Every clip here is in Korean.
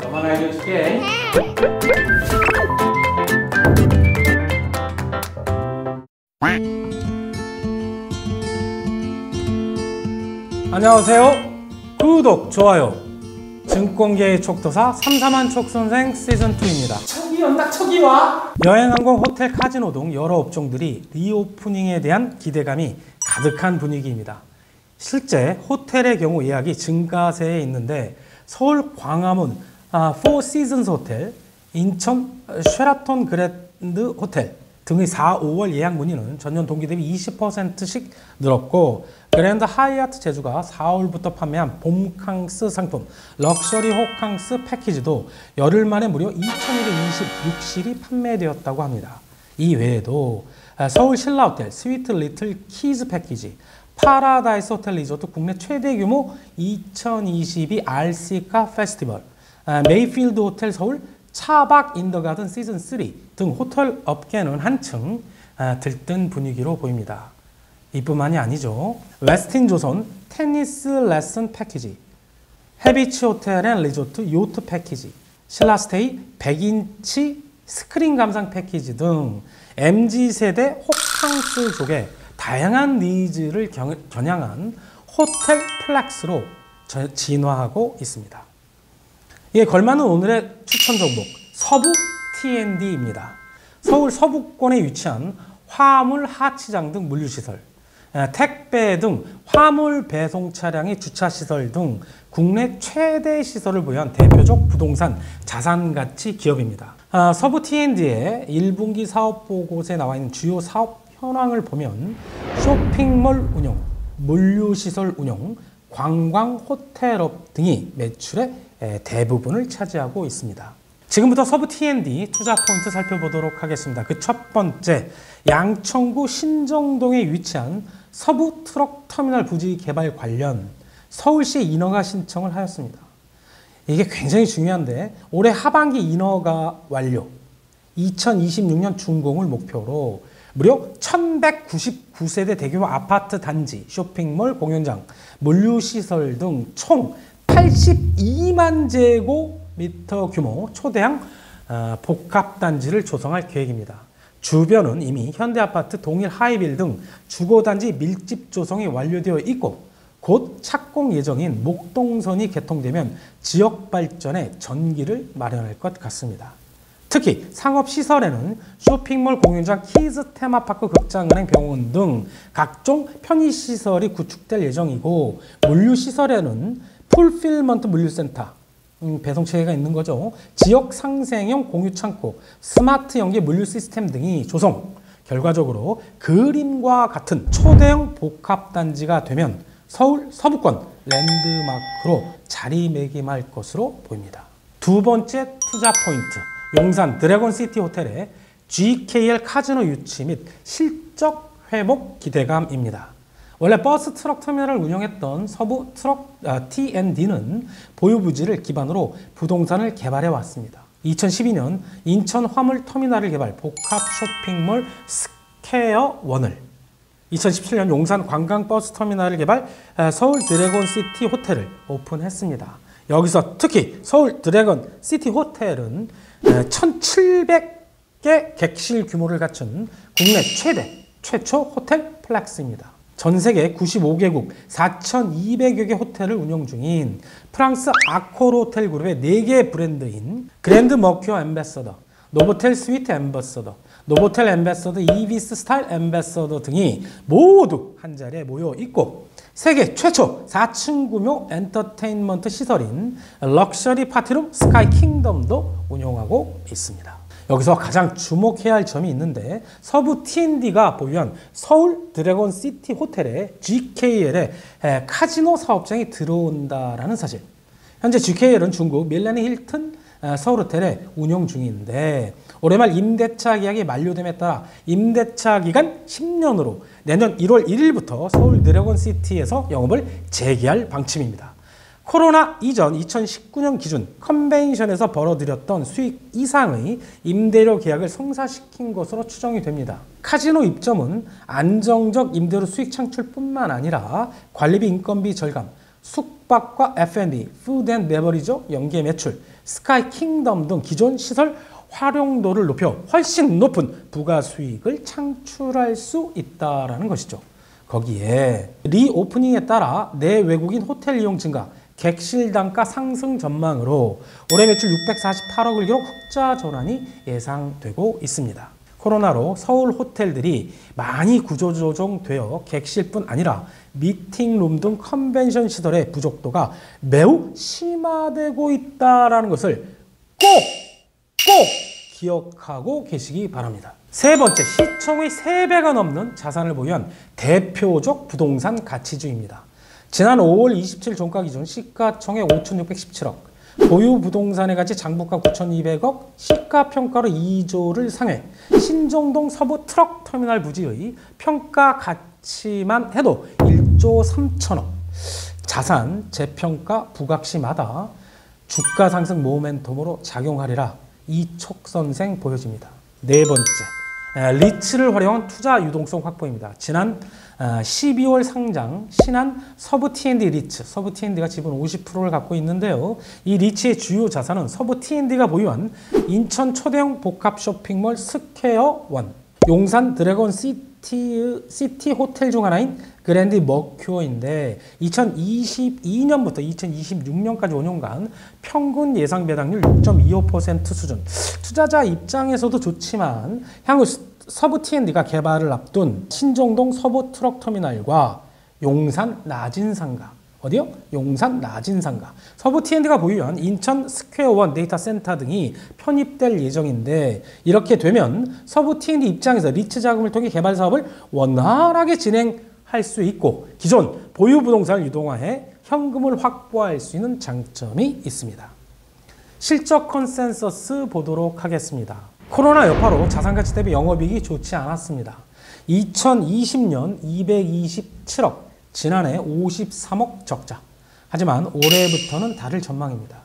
너만 알려줄게. 안녕하세요. 구독, 좋아요. 증권계의 촉도사 삼삼한 촉선생 시즌2입니다. 척이 온다, 척이 와! 여행, 항공, 호텔, 카지노 등 여러 업종들이 리오프닝에 대한 기대감이 가득한 분위기입니다. 실제 호텔의 경우 예약이 증가세에 있는데 서울 광화문 포 시즌스 호텔, 인천 쉐라톤 그랜드 호텔 등의 4, 5월 예약 문의는 전년 동기 대비 20%씩 늘었고, 그랜드 하이아트 제주가 4월부터 판매한 봄캉스 상품 럭셔리 호캉스 패키지도 열흘 만에 무려 2,226실이 판매되었다고 합니다. 이 외에도 서울 신라호텔 스위트 리틀 키즈 패키지, 파라다이스 호텔 리조트 국내 최대 규모 2022 RC카 페스티벌, 메이필드 호텔 서울 차박 인더가든 시즌3 등 호텔 업계는 한층 들뜬 분위기로 보입니다. 이뿐만이 아니죠. 웨스틴 조선 테니스 레슨 패키지, 해비치 호텔 앤 리조트 요트 패키지, 신라스테이 100인치 스크린 감상 패키지 등 MZ세대 호캉스족의 다양한 니즈를 겨냥한 호텔 플렉스로 진화하고 있습니다. 이에 걸맞는 오늘의 추천 종목 서부 T&D입니다. 서울 서부권에 위치한 화물 하치장 등 물류시설, 택배 등 화물 배송 차량의 주차시설 등 국내 최대 시설을 보유한 대표적 부동산 자산가치 기업입니다. 서부 T&D의 1분기 사업보고서에 나와 있는 주요 사업 현황을 보면 쇼핑몰 운영, 물류시설 운영, 관광 호텔업 등이 매출의 대부분을 차지하고 있습니다. 지금부터 서부 T&D 투자 포인트 살펴보도록 하겠습니다. 그 첫 번째, 양천구 신정동에 위치한 서부 트럭 터미널 부지 개발 관련 서울시에 인허가 신청을 하였습니다. 이게 굉장히 중요한데 올해 하반기 인허가 완료, 2026년 준공을 목표로 무려 1199세대 대규모 아파트 단지, 쇼핑몰, 공연장, 물류시설 등 총 82만 제곱미터 규모 초대형 복합단지를 조성할 계획입니다. 주변은 이미 현대아파트, 동일 하이빌 등 주거단지 밀집 조성이 완료되어 있고 곧 착공 예정인 목동선이 개통되면 지역 발전에 전기를 마련할 것 같습니다. 특히 상업시설에는 쇼핑몰, 공연장, 키즈 테마파크, 극장은행, 병원 등 각종 편의시설이 구축될 예정이고, 물류시설에는 풀필먼트 물류센터, 배송체계가 있는 거죠. 지역 상생형 공유창고, 스마트 연계 물류 시스템 등이 조성, 결과적으로 그림과 같은 초대형 복합단지가 되면 서울 서부권 랜드마크로 자리매김할 것으로 보입니다. 두 번째 투자 포인트, 용산 드래곤시티 호텔의 GKL 카지노 유치 및 실적 회복 기대감입니다. 원래 버스 트럭 터미널을 운영했던 서부 트럭 T&D는 보유 부지를 기반으로 부동산을 개발해 왔습니다. 2012년 인천 화물 터미널을 개발 복합 쇼핑몰 스퀘어 원을, 2017년 용산 관광버스 터미널을 개발 서울 드래곤시티 호텔을 오픈했습니다. 여기서 특히 서울 드래곤시티 호텔은 1,700개 객실 규모를 갖춘 국내 최초 호텔 플렉스입니다. 전 세계 95개국 4,200여 개 호텔을 운영 중인 프랑스 아코르 호텔 그룹의 4개 브랜드인 그랜드 머큐어 엠베서더, 노보텔 스위트 엠베서더, 노보텔 엠베서더, 이비스 스타일 엠베서더 등이 모두 한자리에 모여 있고, 세계 최초 4층 규모 엔터테인먼트 시설인 럭셔리 파티룸 스카이 킹덤도 운영하고 있습니다. 여기서 가장 주목해야 할 점이 있는데, 서부 T&D가 보유한 서울 드래곤시티 호텔에 GKL의 카지노 사업장이 들어온다라는 사실. 현재 GKL은 중국 밀레니 힐튼 서울호텔에 운영 중인데, 올해 말 임대차 계약이 만료됨에 따라 임대차 기간 10년으로 내년 1월 1일부터 서울 드래곤시티에서 영업을 재개할 방침입니다. 코로나 이전 2019년 기준 컨벤션에서 벌어들였던 수익 이상의 임대료 계약을 성사시킨 것으로 추정이 됩니다. 카지노 입점은 안정적 임대료 수익 창출뿐만 아니라 관리비 인건비 절감, 숙박과 F&B, 푸드 앤 베버리지 연계 매출, 스카이 킹덤 등 기존 시설 활용도를 높여 훨씬 높은 부가 수익을 창출할 수 있다는 것이죠. 거기에 리오프닝에 따라 내외국인 호텔 이용 증가, 객실 단가 상승 전망으로 올해 매출 648억을 기록 흑자 전환이 예상되고 있습니다. 코로나로 서울 호텔들이 많이 구조조정되어 객실뿐 아니라 미팅룸 등 컨벤션 시설의 부족도가 매우 심화되고 있다는 것을 꼭 기억하고 계시기 바랍니다. 세 번째, 시총의 3배가 넘는 자산을 보유한 대표적 부동산 가치주입니다. 지난 5월 27일 종가 기준 시가총액 5,617억, 보유 부동산의 가치 장부가 9,200억, 시가평가로 2조를 상회, 신정동 서부 트럭 터미널 부지의 평가 가치만 해도 1조 3천억, 자산 재평가 부각 시마다 주가 상승 모멘텀으로 작용하리라 이촉선생 보여집니다. 네 번째, 리츠를 활용한 투자 유동성 확보입니다. 지난 12월 상장 신한 서부 T&D 리츠, 서부 T&D가 지분 50%를 갖고 있는데요. 이 리츠의 주요 자산은 서부 T&D가 보유한 인천 초대형 복합 쇼핑몰 스퀘어 원, 용산 드래곤 시티 호텔 중 하나인 그랜드 머큐어인데 2022년부터 2026년까지 5년간 평균 예상 배당률 6.25% 수준. 투자자 입장에서도 좋지만 향후 서부 T&D가 개발을 앞둔 신정동 서부 트럭 터미널과 용산 나진상가, 어디요? 용산 나진상가, 서부 T&D가 보유한 인천 스퀘어원 데이터 센터 등이 편입될 예정인데, 이렇게 되면 서부 T&D 입장에서 리츠 자금을 통해 개발 사업을 원활하게 진행할 수 있고 기존 보유 부동산을 유동화해 현금을 확보할 수 있는 장점이 있습니다. 실적 컨센서스 보도록 하겠습니다. 코로나 여파로 자산가치 대비 영업이익이 좋지 않았습니다. 2020년 227억, 지난해 53억 적자. 하지만 올해부터는 다를 전망입니다.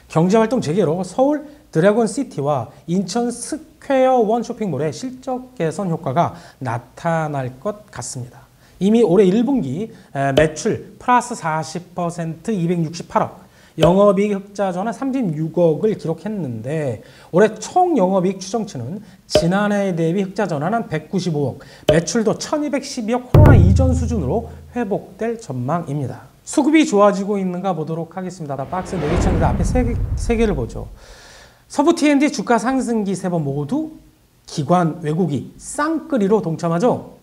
경제활동 재개로 서울 드래곤시티와 인천 스퀘어원 쇼핑몰의 실적 개선 효과가 나타날 것 같습니다. 이미 올해 1분기 매출 플러스 40% 268억, 영업이익 흑자 전환 36억을 기록했는데 올해 총 영업이익 추정치는 지난해 대비 흑자 전환은 195억, 매출도 1212억, 코로나 이전 수준으로 회복될 전망입니다. 수급이 좋아지고 있는가 보도록 하겠습니다. 박스 4개 쳤는데 앞에 3개를 보죠. 서부 T&D 주가 상승기 3번 모두 기관 외국이 쌍끌이로 동참하죠.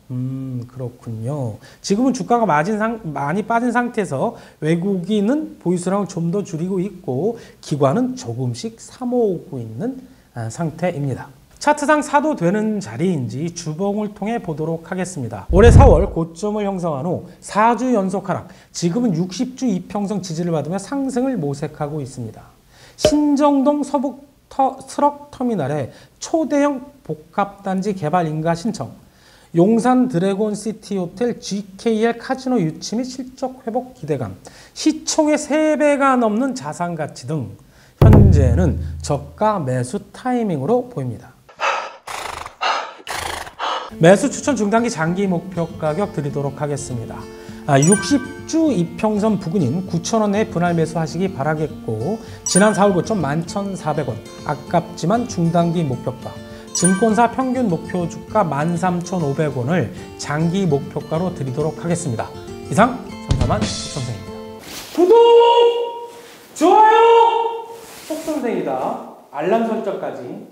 그렇군요. 지금은 주가가 많이 빠진 상태에서 외국인은 보유수량을 좀 더 줄이고 있고 기관은 조금씩 사모으고 있는 상태입니다. 차트상 사도 되는 자리인지 주봉을 통해 보도록 하겠습니다. 올해 4월 고점을 형성한 후 4주 연속 하락, 지금은 60주 이평선 지지를 받으며 상승을 모색하고 있습니다. 신정동 서부 트럭 터미널의 초대형 복합단지 개발 인가 신청, 용산 드래곤 시티 호텔 GKL 카지노 유치 및 실적 회복 기대감, 시총의 3배가 넘는 자산 가치 등 현재는 저가 매수 타이밍으로 보입니다. 매수 추천 중단기 장기 목표 가격 드리도록 하겠습니다. 60주 이평선 부근인 9,000원 내에 분할 매수하시기 바라겠고, 지난 4월 고점 11,400원, 아깝지만 중단기 목표가, 증권사 평균 목표 주가 13,500원을 장기 목표가로 드리도록 하겠습니다. 이상 삼삼한 속선생입니다. 구독! 좋아요! 속선생이다. 알람 설정까지